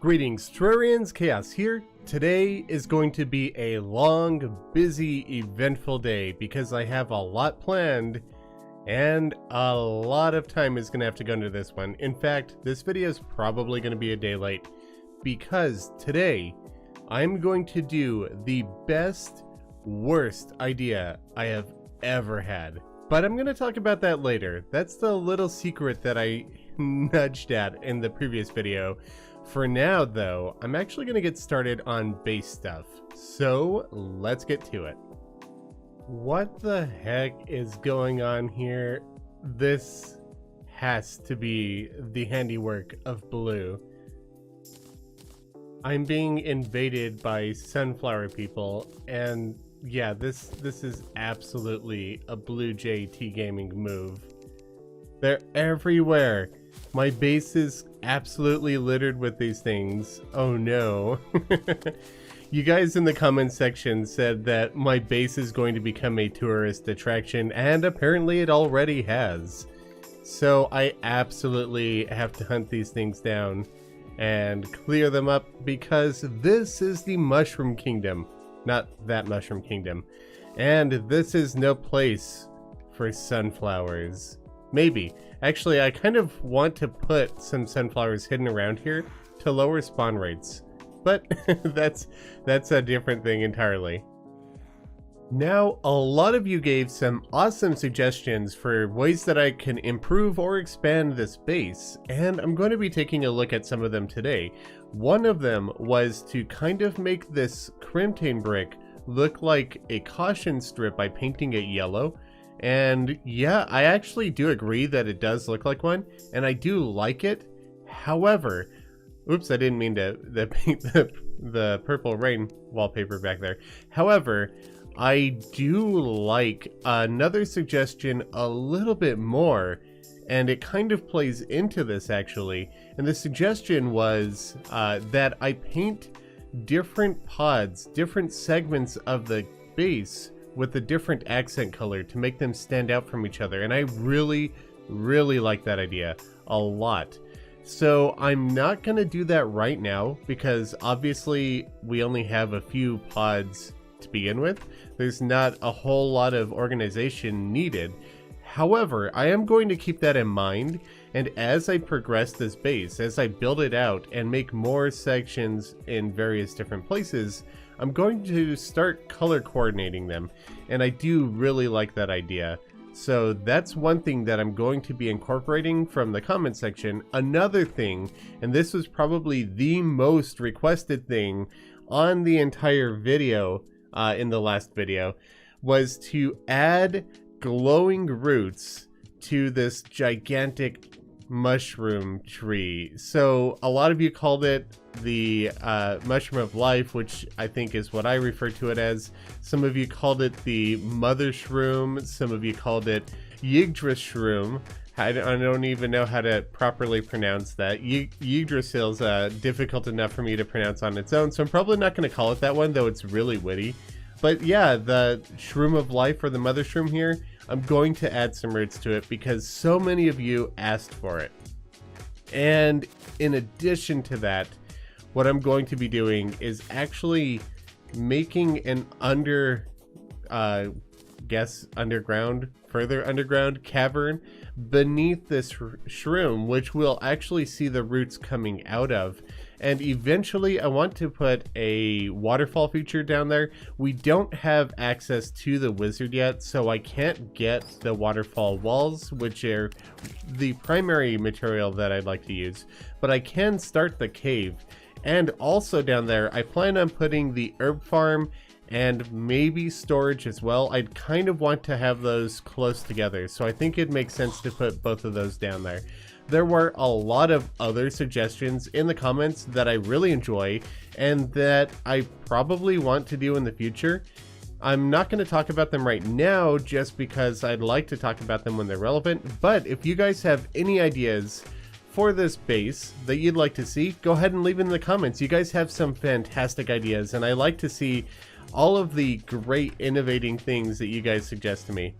Greetings, Terrarians, Khaios here. Today is going to be a long, busy, eventful day because I have a lot planned and a lot of time is going to have to go into this one. In fact, this video is probably going to be a day late because today I'm going to do the best, worst idea I have ever had. But I'm going to talk about that later. That's the little secret that I nudged at in the previous video. For now, though, I'm actually going to get started on base stuff. So let's get to it. What the heck is going on here? This has to be the handiwork of Blue. I'm being invaded by sunflower people, and yeah, this is absolutely a Blue JT gaming move. They're everywhere. My base is absolutely littered with these things. Oh no. You guys in the comment section said that my base is going to become a tourist attraction, and apparently it already has. So I absolutely have to hunt these things down and clear them up because this is the Mushroom Kingdom. Not that Mushroom Kingdom. And this is no place for sunflowers. Maybe. Actually, I kind of want to put some sunflowers hidden around here to lower spawn rates. But that's a different thing entirely. Now, a lot of you gave some awesome suggestions for ways that I can improve or expand this base, and I'm going to be taking a look at some of them today. One of them was to kind of make this Crimtane brick look like a caution strip by painting it yellow. And yeah, I actually do agree that it does look like one, and I do like it. However, oops, I didn't mean to paint the purple rain wallpaper back there. However, I do like another suggestion a little bit more, and it kind of plays into this actually. And the suggestion was that I paint different pods, different segments of the base with a different accent color to make them stand out from each other. And I really like that idea a lot. So I'm not gonna do that right now because obviously we only have a few pods to begin with. There's not a whole lot of organization needed. However, I am going to keep that in mind, and as I progress this base, as I build it out and make more sections in various different places, I'm going to start color coordinating them, and I do really like that idea. So that's one thing that I'm going to be incorporating from the comment section. Another thing, and this was probably the most requested thing on the entire video in the last video, was to add glowing roots to this gigantic mushroom tree. So a lot of you called it the mushroom of life, which I think is what I refer to it as. Some of you called it the mother shroom. Some of you called it Yggdrasil. I don't even know how to properly pronounce that. Yggdrasil is difficult enough for me to pronounce on its own, so I'm probably not going to call it that one, though it's really witty. But yeah, the shroom of life, or the mother shroom here, I'm going to add some roots to it because so many of you asked for it. And in addition to that, what I'm going to be doing is actually making an further underground cavern beneath this shroom, which we'll actually see the roots coming out of. And eventually I want to put a waterfall feature down there. We don't have access to the wizard yet, so I can't get the waterfall walls, which are the primary material that I'd like to use. But I can start the cave. And also down there, I plan on putting the herb farm and maybe storage as well. I'd kind of want to have those close together, so I think it makes sense to put both of those down there. There were a lot of other suggestions in the comments that I really enjoy and that I probably want to do in the future. I'm not going to talk about them right now just because I'd like to talk about them when they're relevant, but if you guys have any ideas for this base that you'd like to see, go ahead and leave in the comments. You guys have some fantastic ideas, and I like to see all of the great innovating things that you guys suggest to me.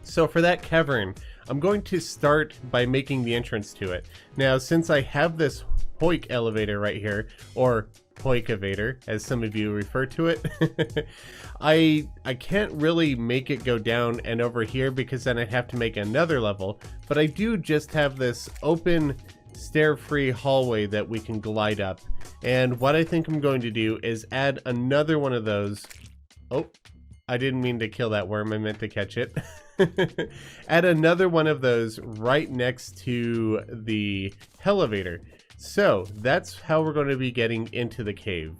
So for that cavern, I'm going to start by making the entrance to it. Now, since I have this Hoik elevator right here, or Hoikavator, as some of you refer to it. I can't really make it go down and over here because then I'd have to make another level, but I do just have this open stair-free hallway that we can glide up. And what I think I'm going to do is add another one of those. Oh, I didn't mean to kill that worm, I meant to catch it. Add another one of those right next to the elevator. So that's how we're going to be getting into the cave.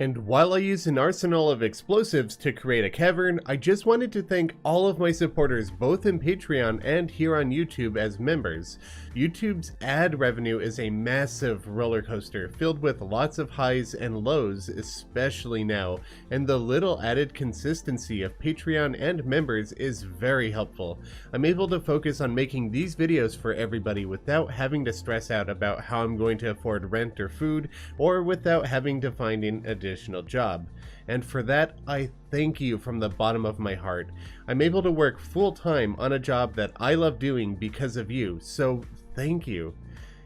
And while I use an arsenal of explosives to create a cavern, I just wanted to thank all of my supporters both in Patreon and here on YouTube as members. YouTube's ad revenue is a massive roller coaster filled with lots of highs and lows, especially now, and the little added consistency of Patreon and members is very helpful. I'm able to focus on making these videos for everybody without having to stress out about how I'm going to afford rent or food, or without having to find an additional job. And for that, I thank you from the bottom of my heart. I'm able to work full-time on a job that I love doing because of you, so thank you.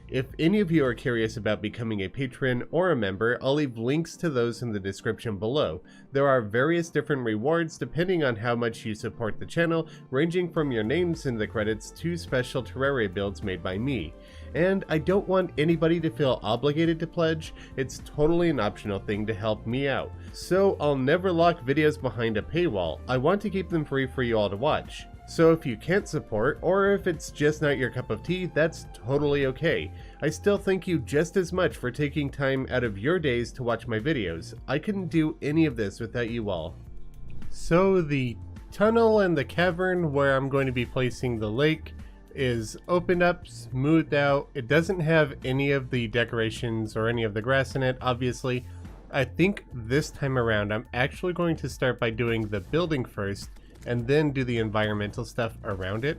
If any of you are curious about becoming a patron or a member, I'll leave links to those in the description below. There are various different rewards depending on how much you support the channel, ranging from your names in the credits to special Terraria builds made by me. And I don't want anybody to feel obligated to pledge, it's totally an optional thing to help me out. So I'll never lock videos behind a paywall, I want to keep them free for you all to watch. So if you can't support, or if it's just not your cup of tea, that's totally okay. I still thank you just as much for taking time out of your days to watch my videos. I couldn't do any of this without you all. So the tunnel and the cavern where I'm going to be placing the lake is opened up, smoothed out. It doesn't have any of the decorations or any of the grass in it, obviously. I think this time around I'm actually going to start by doing the building first, and then do the environmental stuff around it.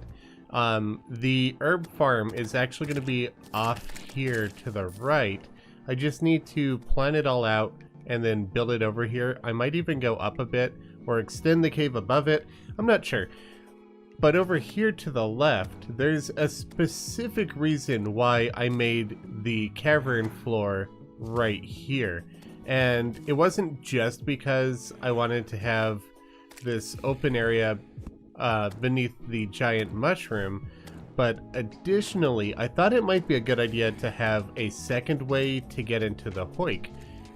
The herb farm is actually going to be off here to the right. I just need to plan it all out and then build it over here. I might even go up a bit or extend the cave above it. I'm not sure. But over here to the left, there's a specific reason why I made the cavern floor right here. And it wasn't just because I wanted to have this open area beneath the giant mushroom, but additionally I thought it might be a good idea to have a second way to get into the hoik,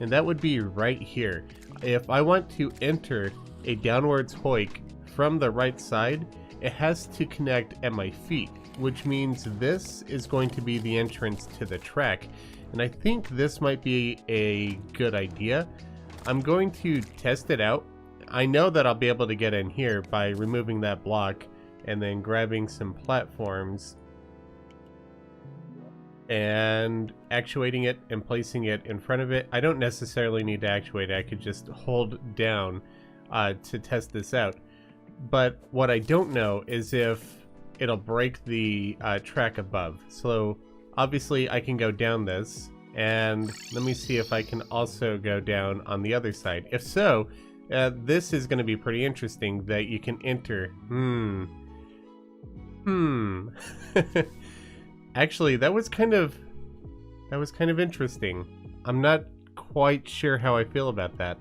and that would be right here. If I want to enter a downwards hoik from the right side, it has to connect at my feet, which means this is going to be the entrance to the track, and I think this might be a good idea. I'm going to test it out. I know that I'll be able to get in here by removing that block and then grabbing some platforms and actuating it and placing it in front of it. I don't necessarily need to actuate it, I could just hold down to test this out. But what I don't know is if it'll break the track above. So obviously I can go down this, and let me see if I can also go down on the other side. If so, this is going to be pretty interesting that you can enter. Actually, that was kind of interesting. I'm not quite sure how I feel about that.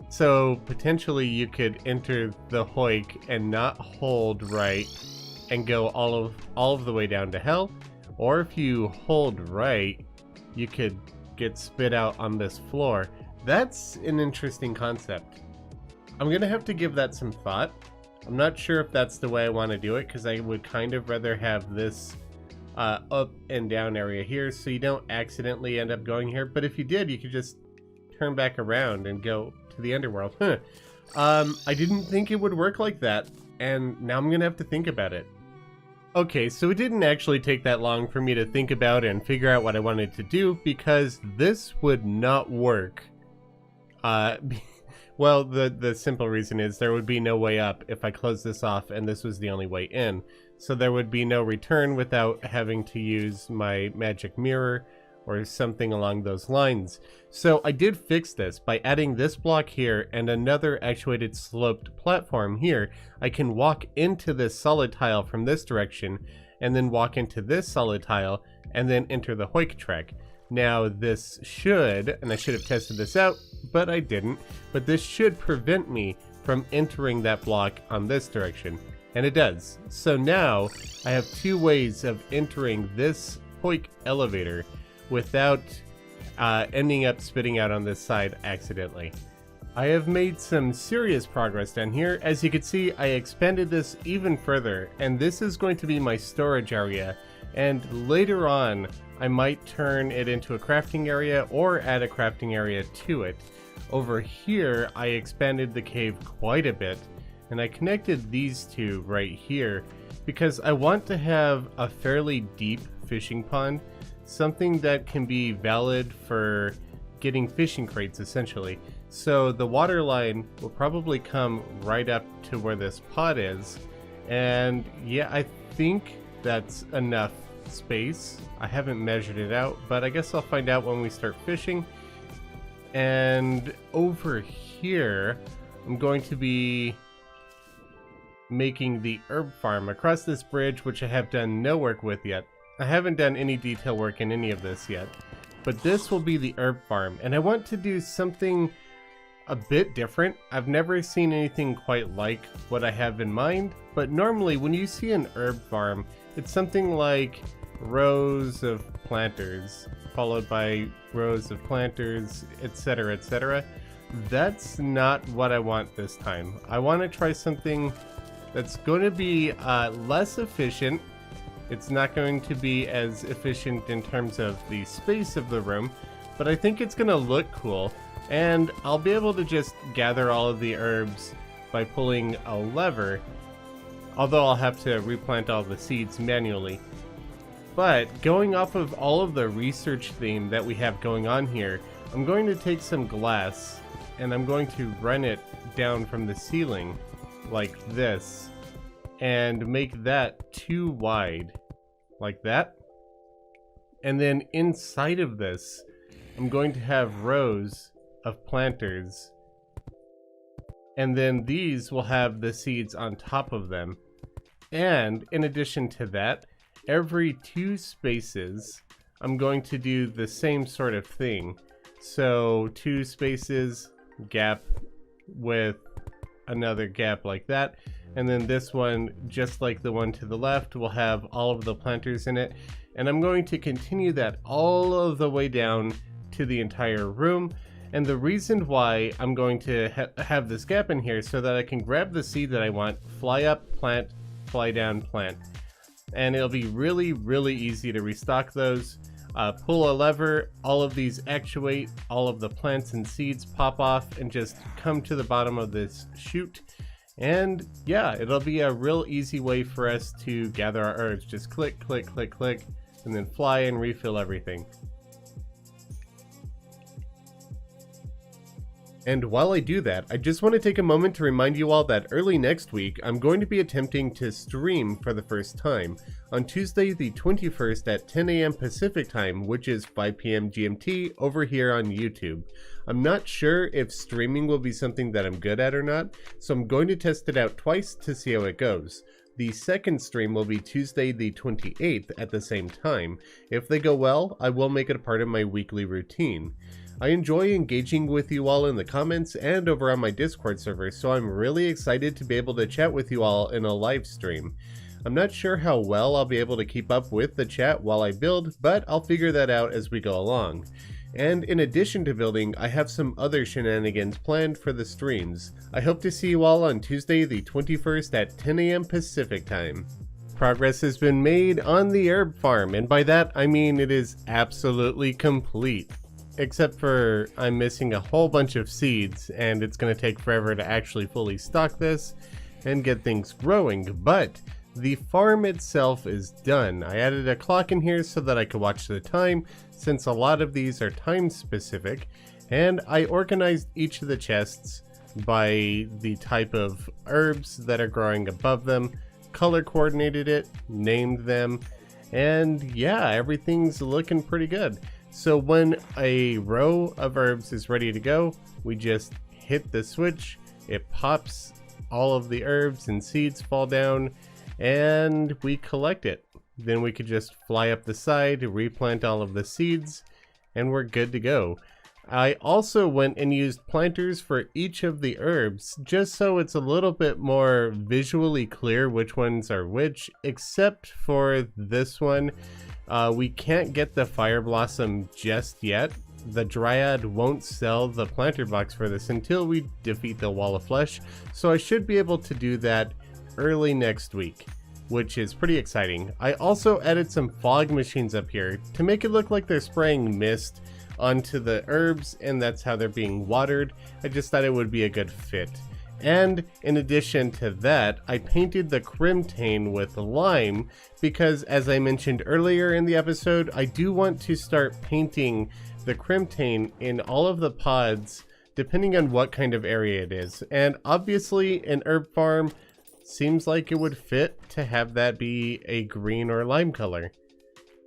So potentially you could enter the hoik and not hold right and go all of the way down to hell, or if you hold right, you could get spit out on this floor. That's an interesting concept. I'm gonna have to give that some thought. I'm not sure if that's the way I want to do it, because I would kind of rather have this up and down area here so you don't accidentally end up going here. But if you did, you could just turn back around and go to the underworld. I didn't think it would work like that, and now I'm gonna have to think about it. Okay, so it didn't actually take that long for me to think about and figure out what I wanted to do, because this would not work. Well, the simple reason is there would be no way up if I closed this off and this was the only way in. So there would be no return without having to use my magic mirror or something along those lines. So I did fix this by adding this block here and another actuated sloped platform here. I can walk into this solid tile from this direction and then walk into this solid tile, and then enter the Hoik track. Now this should, and I should have tested this out, but I didn't, but this should prevent me from entering that block on this direction, and it does. So now I have two ways of entering this Hoik elevator without ending up spitting out on this side accidentally. I have made some serious progress down here. As you can see, I expanded this even further, and this is going to be my storage area, and later on I might turn it into a crafting area or add a crafting area to it. Over here I expanded the cave quite a bit, and I connected these two right here because I want to have a fairly deep fishing pond, something that can be valid for getting fishing crates essentially. So the water line will probably come right up to where this pot is, and yeah, I think that's enough space. I haven't measured it out, but I guess I'll find out when we start fishing. And over here I'm going to be making the herb farm across this bridge, which I have done no work with yet. I haven't done any detail work in any of this yet, but this will be the herb farm, and I want to do something a bit different. I've never seen anything quite like what I have in mind, but normally when you see an herb farm, it's something like rows of planters followed by rows of planters, etc, etc. That's not what I want this time. I want to try something that's going to be less efficient. It's not going to be as efficient in terms of the space of the room, but I think it's going to look cool. And I'll be able to just gather all of the herbs by pulling a lever, although I'll have to replant all the seeds manually. But going off of all of the research theme that we have going on here, I'm going to take some glass and I'm going to run it down from the ceiling like this and make that too wide, like that. And then inside of this, I'm going to have rows of planters, and then these will have the seeds on top of them. And in addition to that, every 2 spaces I'm going to do the same sort of thing. So 2 spaces, gap with another gap like that, and then this one, just like the one to the left, will have all of the planters in it. And I'm going to continue that all of the way down to the entire room. And the reason why I'm going to have this gap in here so that I can grab the seed that I want, fly up, plant, fly down, plant. And it'll be really, really easy to restock those. Pull a lever, all of these actuate, all of the plants and seeds pop off and just come to the bottom of this chute. And yeah, it'll be a real easy way for us to gather our herbs. Just click, click, click, click, and then fly and refill everything. And while I do that, I just want to take a moment to remind you all that early next week, I'm going to be attempting to stream for the first time on Tuesday the 21st at 10 AM Pacific time, which is 5 PM GMT over here on YouTube. I'm not sure if streaming will be something that I'm good at or not, so I'm going to test it out twice to see how it goes. The second stream will be Tuesday the 28th at the same time. If they go well, I will make it a part of my weekly routine. I enjoy engaging with you all in the comments and over on my Discord server, so I'm really excited to be able to chat with you all in a live stream. I'm not sure how well I'll be able to keep up with the chat while I build, but I'll figure that out as we go along. And in addition to building, I have some other shenanigans planned for the streams. I hope to see you all on Tuesday the 21st at 10 AM Pacific time. Progress has been made on the herb farm, and by that I mean it is absolutely complete. Except for I'm missing a whole bunch of seeds, and it's going to take forever to actually fully stock this and get things growing, but the farm itself is done. I added a clock in here so that I could watch the time, since a lot of these are time specific, and I organized each of the chests by the type of herbs that are growing above them, color coordinated it, named them, and yeah, everything's looking pretty good. So when a row of herbs is ready to go, we just hit the switch, it pops, all of the herbs and seeds fall down, and we collect it. then we could just fly up the side, replant all of the seeds, and we're good to go. I also went and used planters for each of the herbs, just so it's a little bit more visually clear which ones are which, except for this one. We can't get the Fire Blossom just yet. The Dryad won't sell the planter box for this until we defeat the Wall of Flesh, so I should be able to do that early next week, which is pretty exciting. I also added some fog machines up here to make it look like they're spraying mist onto the herbs, and that's how they're being watered. I just thought it would be a good fit. And in addition to that, I painted the Crimtane with lime because, as I mentioned earlier in the episode, I do want to start painting the Crimtane in all of the pods depending on what kind of area it is. And obviously an herb farm seems like it would fit to have that be a green or lime color.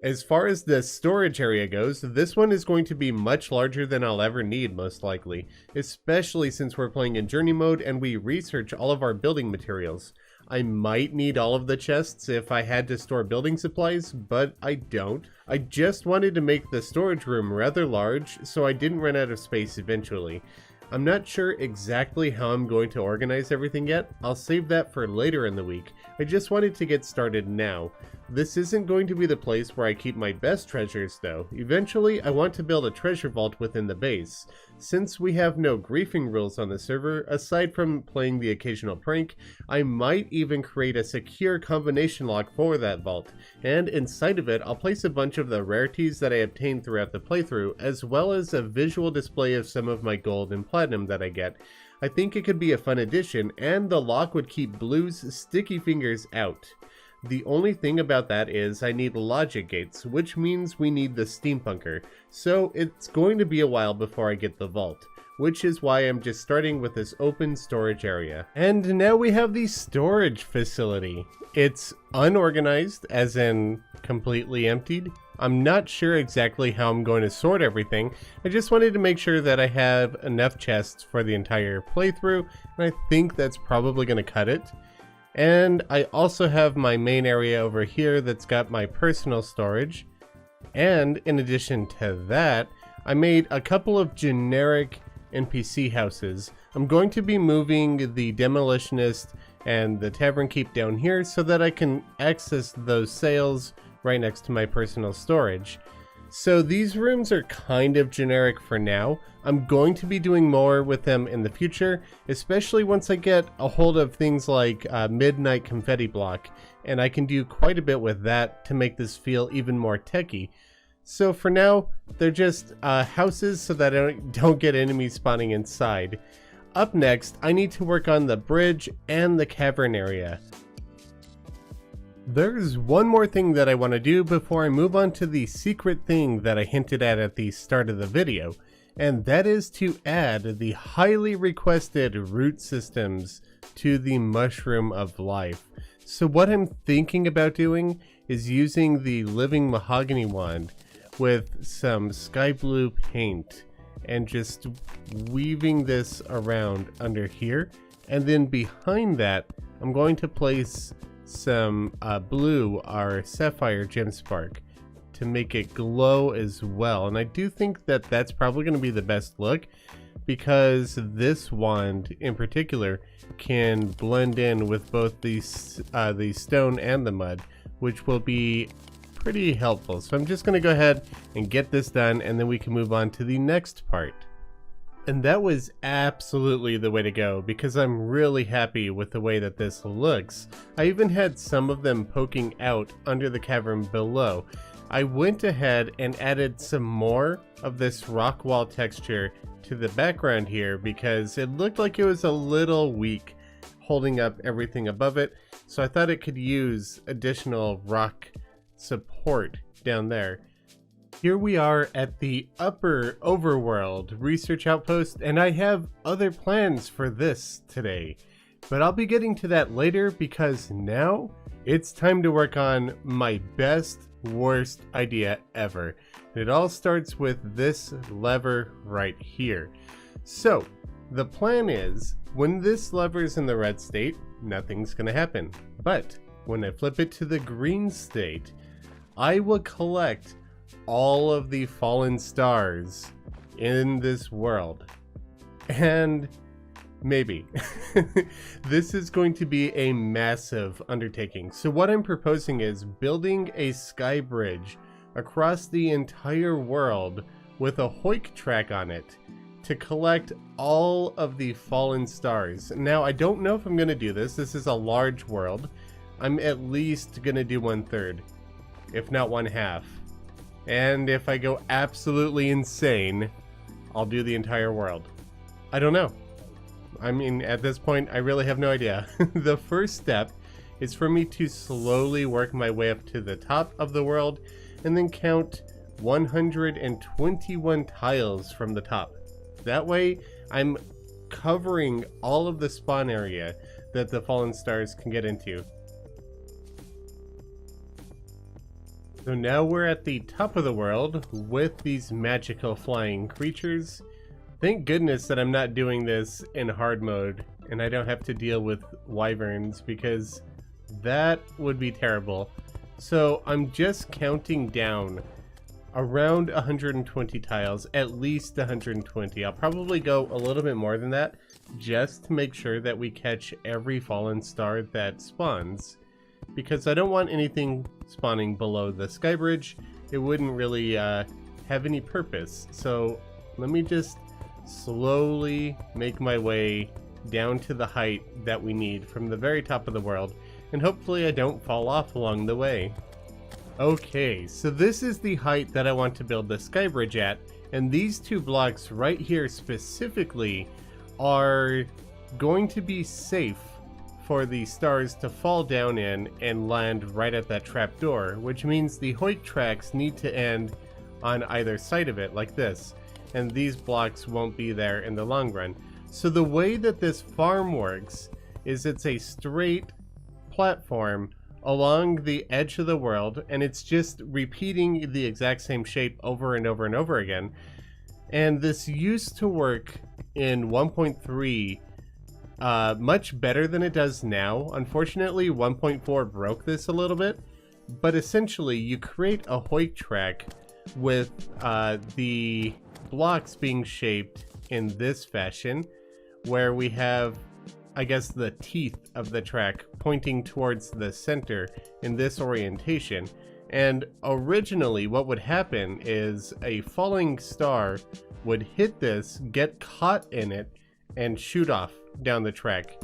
As far as the storage area goes, this one is going to be much larger than I'll ever need, most likely, especially since we're playing in journey mode and we research all of our building materials. I might need all of the chests if I had to store building supplies, but I don't. I just wanted to make the storage room rather large so I didn't run out of space eventually. I'm not sure exactly how I'm going to organize everything yet. I'll save that for later in the week. I just wanted to get started now. This isn't going to be the place where I keep my best treasures though. Eventually, I want to build a treasure vault within the base. Since we have no griefing rules on the server, aside from playing the occasional prank, I might even create a secure combination lock for that vault. And inside of it, I'll place a bunch of the rarities that I obtained throughout the playthrough, as well as a visual display of some of my gold and platinum that I get. I think it could be a fun addition, and the lock would keep Blue's sticky fingers out. The only thing about that is I need logic gates, which means we need the steampunker, so it's going to be a while before I get the vault, which is why I'm just starting with this open storage area. And now we have the storage facility. It's unorganized, as in completely emptied. I'm not sure exactly how I'm going to sort everything. I just wanted to make sure that I have enough chests for the entire playthrough, and I think that's probably going to cut it. And I also have my main area over here that's got my personal storage. And in addition to that, I made a couple of generic NPC houses. I'm going to be moving the Demolitionist and the Tavern Keep down here so that I can access those sales right next to my personal storage. So these rooms are kind of generic for now. I'm going to be doing more with them in the future, especially once I get a hold of things like Midnight Confetti Block, and I can do quite a bit with that to make this feel even more techy. So for now, they're just houses so that I don't get enemies spawning inside. Up next, I need to work on the bridge and the cavern area. There's one more thing that I want to do before I move on to the secret thing that I hinted at the start of the video, and that is to add the highly requested root systems to the Mushroom of Life. So what I'm thinking about doing is using the Living Mahogany Wand with some sky blue paint and just weaving this around under here, and then behind that I'm going to place some blue or sapphire gem spark to make it glow as well. And I do think that that's probably going to be the best look, because this wand in particular can blend in with both the stone and the mud, which will be pretty helpful. So I'm just going to go ahead and get this done, and then we can move on to the next part. And that was absolutely the way to go, because I'm really happy with the way that this looks. I even had some of them poking out under the cavern below. I went ahead and added some more of this rock wall texture to the background here because it looked like it was a little weak holding up everything above it. So I thought it could use additional rock support down there. Here we are at the upper overworld research outpost, and I have other plans for this today. But I'll be getting to that later, because now it's time to work on my best worst idea ever. It all starts with this lever right here. So the plan is, when this lever is in the red state, nothing's gonna happen. But when I flip it to the green state, I will collect all of the fallen stars in this world. And maybe this is going to be a massive undertaking. So what I'm proposing is building a sky bridge across the entire world with a hoik track on it to collect all of the fallen stars. Now, I don't know if I'm going to do this. This is a large world. I'm at least going to do 1/3, if not 1/2. And if I go absolutely insane, I'll do the entire world. I don't know. I mean, at this point, I really have no idea. The first step is for me to slowly work my way up to the top of the world and then count 121 tiles from the top. That way, I'm covering all of the spawn area that the fallen stars can get into. So now we're at the top of the world with these magical flying creatures. Thank goodness that I'm not doing this in hard mode and I don't have to deal with wyverns, because that would be terrible. So I'm just counting down around 120 tiles, at least 120. I'll probably go a little bit more than that just to make sure that we catch every fallen star that spawns, because I don't want anything spawning below the sky bridge. It wouldn't really have any purpose. So let me just slowly make my way down to the height that we need from the very top of the world, and hopefully I don't fall off along the way. Okay, so this is the height that I want to build the sky bridge at, and these two blocks right here specifically are going to be safe for the stars to fall down in and land right at that trap door, which means the hoik tracks need to end on either side of it like this, and these blocks won't be there in the long run. So the way that this farm works is it's a straight platform along the edge of the world, and it's just repeating the exact same shape over and over and over again. And this used to work in 1.3 much better than it does now. Unfortunately, 1.4 broke this a little bit, but essentially you create a hoik track with the blocks being shaped in this fashion, where we have, I guess, the teeth of the track pointing towards the center in this orientation. And originally what would happen is a falling star would hit this, get caught in it, and shoot off down the track.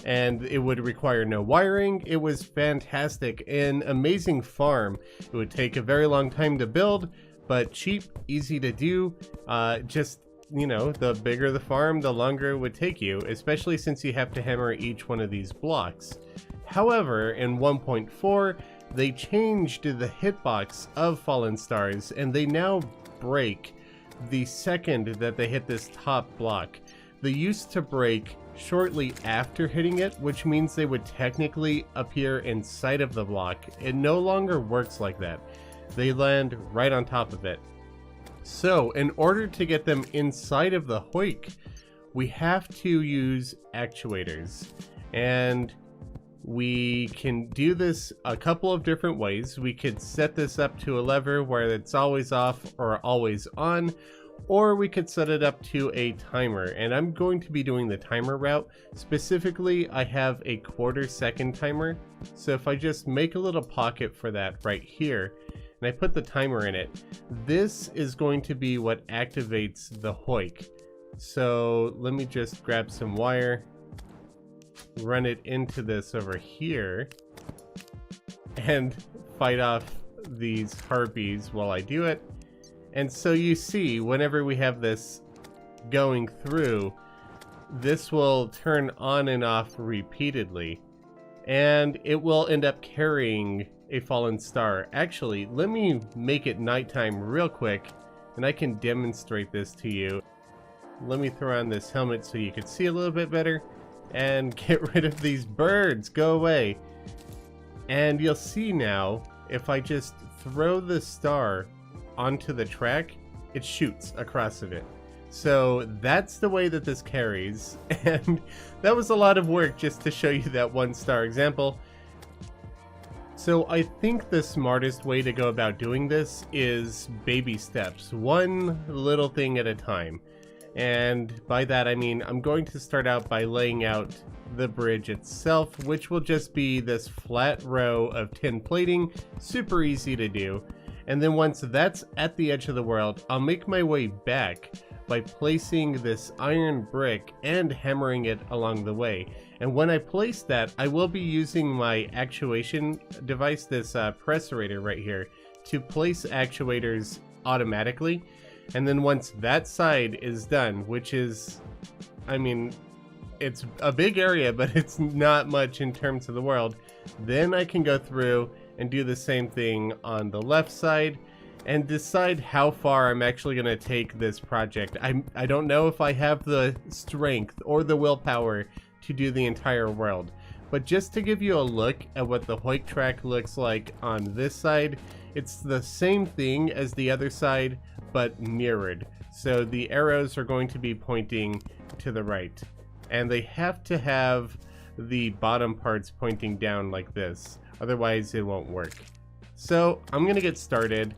And it would require no wiring. It was fantastic, an amazing farm. It would take a very long time to build, but cheap, easy to do. Just, you know, the bigger the farm, the longer it would take you, especially since you have to hammer each one of these blocks. However, in 1.4, they changed the hitbox of fallen stars, and they now break the second that they hit this top block. They used to break shortly after hitting it, which means they would technically appear inside of the block. It no longer works like that. They land right on top of it. So in order to get them inside of the hoik, we have to use actuators, and we can do this a couple of different ways. We could set this up to a lever where it's always off or always on, or we could set it up to a timer, and I'm going to be doing the timer route. Specifically, I have a 1/4 second timer, so if I just make a little pocket for that right here, and I put the timer in it, this is going to be what activates the hoik. So let me just grab some wire, run it into this over here, and fight off these harpies while I do it. And so you see, whenever we have this going through, this will turn on and off repeatedly, and it will end up carrying a fallen star. Actually, let me make it nighttime real quick, and I can demonstrate this to you. Let me throw on this helmet so you can see a little bit better, and get rid of these birds. Go away. And you'll see now, if I just throw the star onto the track, it shoots across of it. So that's the way that this carries, and that was a lot of work just to show you that one star example. So I think the smartest way to go about doing this is baby steps, one little thing at a time. And by that I mean I'm going to start out by laying out the bridge itself, which will just be this flat row of tin plating, super easy to do. And then once that's at the edge of the world, I'll make my way back by placing this iron brick and hammering it along the way. And when I place that, I will be using my actuation device, this pressurator right here, to place actuators automatically. And then once that side is done, which is, I mean, it's a big area, but it's not much in terms of the world, then I can go through and do the same thing on the left side and decide how far I'm actually going to take this project. I don't know if I have the strength or the willpower to do the entire world, but just to give you a look at what the Hoik track looks like on this side, it's the same thing as the other side, but mirrored. So the arrows are going to be pointing to the right, and they have to have the bottom parts pointing down like this, otherwise it won't work. So I'm gonna get started.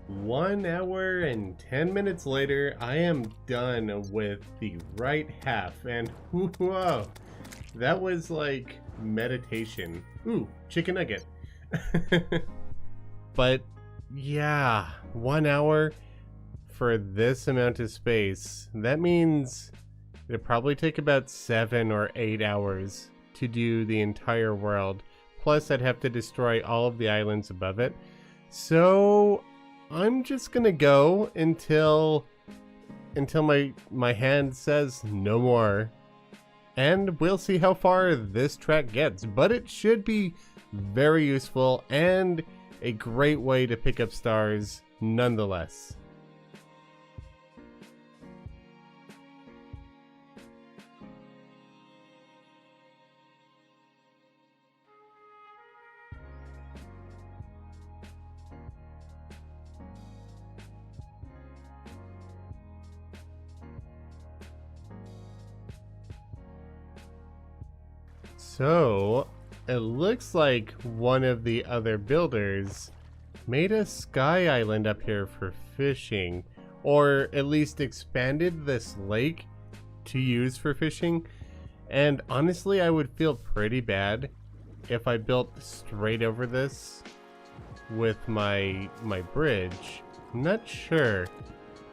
One hour and 10 minutes later, I am done with the right half, and whoa, that was like meditation. Ooh, chicken nugget. But yeah, 1 hour for this amount of space. That means it'll probably take about 7 or 8 hours to do the entire world. Plus, I'd have to destroy all of the islands above it. So I'm just gonna go until my hand says no more, and we'll see how far this track gets. But it should be very useful and a great way to pick up stars nonetheless. So, it looks like one of the other builders made a sky island up here for fishing, or at least expanded this lake to use for fishing. And honestly, I would feel pretty bad if I built straight over this with my bridge. I'm not sure.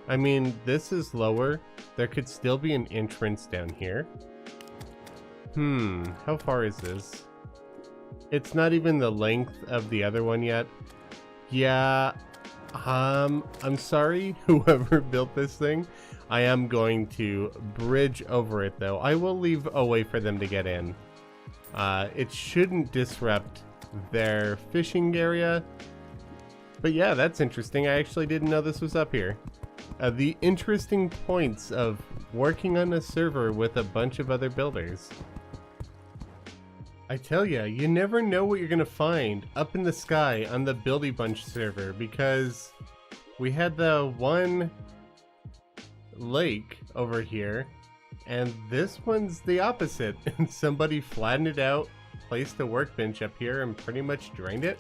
I mean, this is lower. There could still be an entrance down here. How far is this? It's not even the length of the other one yet. Yeah, I'm sorry, whoever built this thing. I am going to bridge over it though. I will leave a way for them to get in. It shouldn't disrupt their fishing area. But yeah, that's interesting. I actually didn't know this was up here. The interesting points of working on a server with a bunch of other builders. I tell ya, you never know what you're gonna find up in the sky on the Buildy Bunch server, because we had the one lake over here, and this one's the opposite. And somebody flattened it out, placed a workbench up here, and pretty much drained it.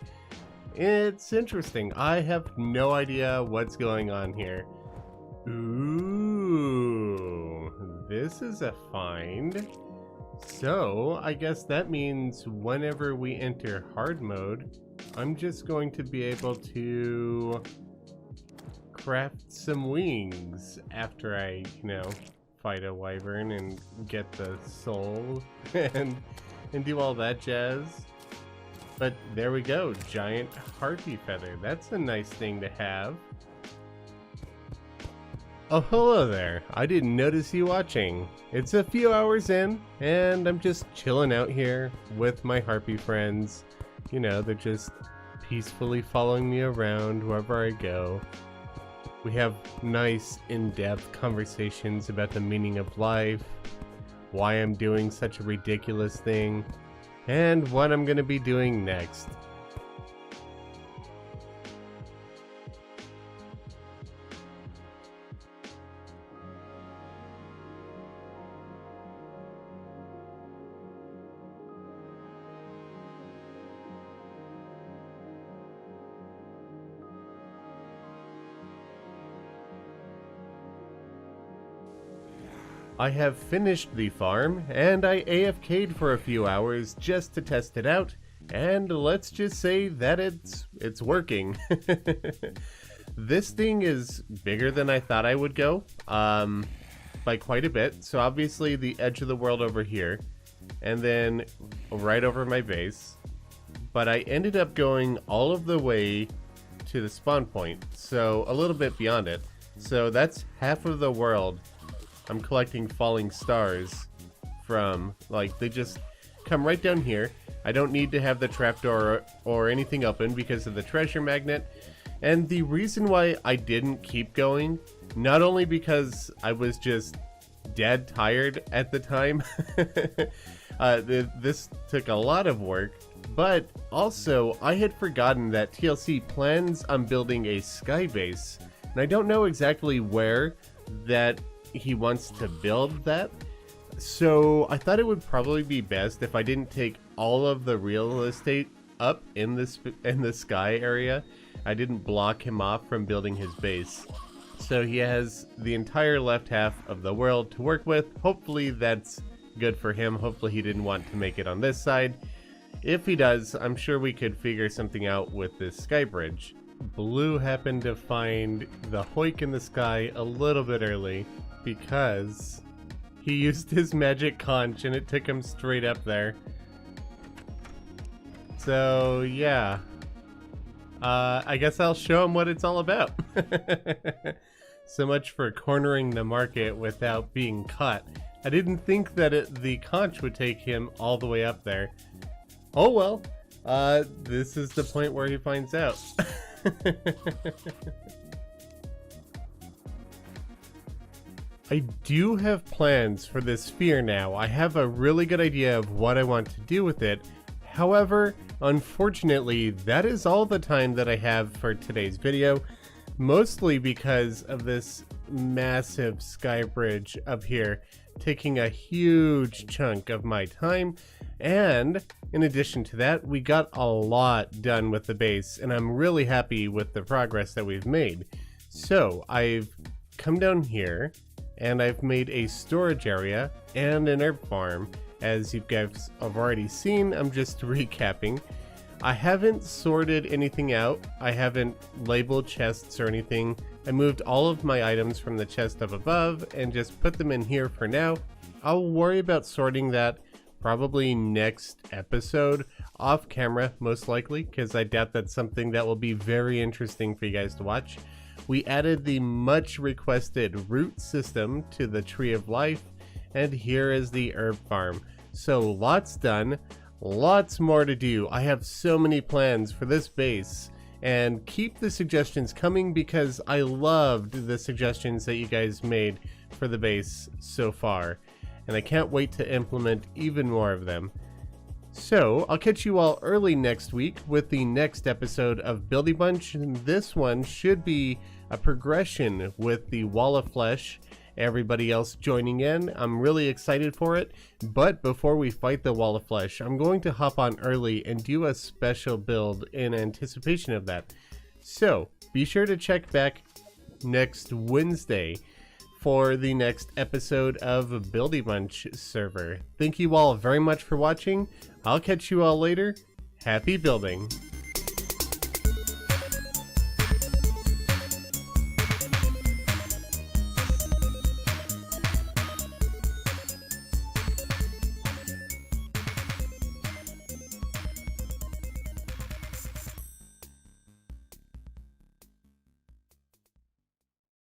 It's interesting. I have no idea what's going on here. Ooh, this is a find. So, I guess that means whenever we enter hard mode, I'm just going to be able to craft some wings after I, fight a wyvern and get the soul and do all that jazz. But there we go, giant harpy feather. That's a nice thing to have. Oh, hello there. I didn't notice you watching. It's a few hours in, and I'm just chilling out here with my harpy friends. They're just peacefully following me around wherever I go. We have nice, in-depth conversations about the meaning of life. why I'm doing such a ridiculous thing, and what I'm going to be doing next. I have finished the farm, and I AFK'd for a few hours just to test it out, and let's just say that it's working. This thing is bigger than I thought I would go, by quite a bit. So obviously the edge of the world over here, and then right over my base, but I ended up going all of the way to the spawn point, so a little bit beyond it. So that's half of the world I'm collecting falling stars from. Like, they just come right down here. I don't need to have the trapdoor or anything open because of the treasure magnet. And the reason why I didn't keep going, not only because I was just dead tired at the time, this took a lot of work, but also I had forgotten that TLC plans on building a sky base, and I don't know exactly where that he wants to build that. So I thought it would probably be best if I didn't take all of the real estate up in the sky area. I didn't block him off from building his base. So he has the entire left half of the world to work with. Hopefully that's good for him. Hopefully he didn't want to make it on this side. If he does, I'm sure we could figure something out with this sky bridge. Blue happened to find the hoik in the sky a little bit early because he used his magic conch and it took him straight up there. So yeah, I guess I'll show him what it's all about. So much for cornering the market without being caught. I didn't think that the conch would take him all the way up there. Oh well, this is the point where he finds out. I do have plans for this sphere now. I have a really good idea of what I want to do with it. However, unfortunately, that is all the time that I have for today's video, mostly because of this massive sky bridge up here taking a huge chunk of my time. And in addition to that, we got a lot done with the base, and I'm really happy with the progress that we've made. So I've come down here and I've made a storage area and an herb farm. As you guys have already seen, I'm just recapping. I haven't sorted anything out. I haven't labeled chests or anything. I moved all of my items from the chest up above and just put them in here for now. I'll worry about sorting that probably next episode off camera, most likely, because I doubt that's something that will be very interesting for you guys to watch. We added the much requested root system to the Tree of Life, and here is the herb farm. So lots done, lots more to do. I have so many plans for this base, and keep the suggestions coming because I loved the suggestions that you guys made for the base so far, and I can't wait to implement even more of them. So I'll catch you all early next week with the next episode of Buildy Bunch. This one should be a progression with the Wall of Flesh, everybody else joining in. I'm really excited for it, but before we fight the Wall of Flesh, I'm going to hop on early and do a special build in anticipation of that. So be sure to check back next Wednesday for the next episode of Buildy Bunch server. Thank you all very much for watching. I'll catch you all later. Happy building.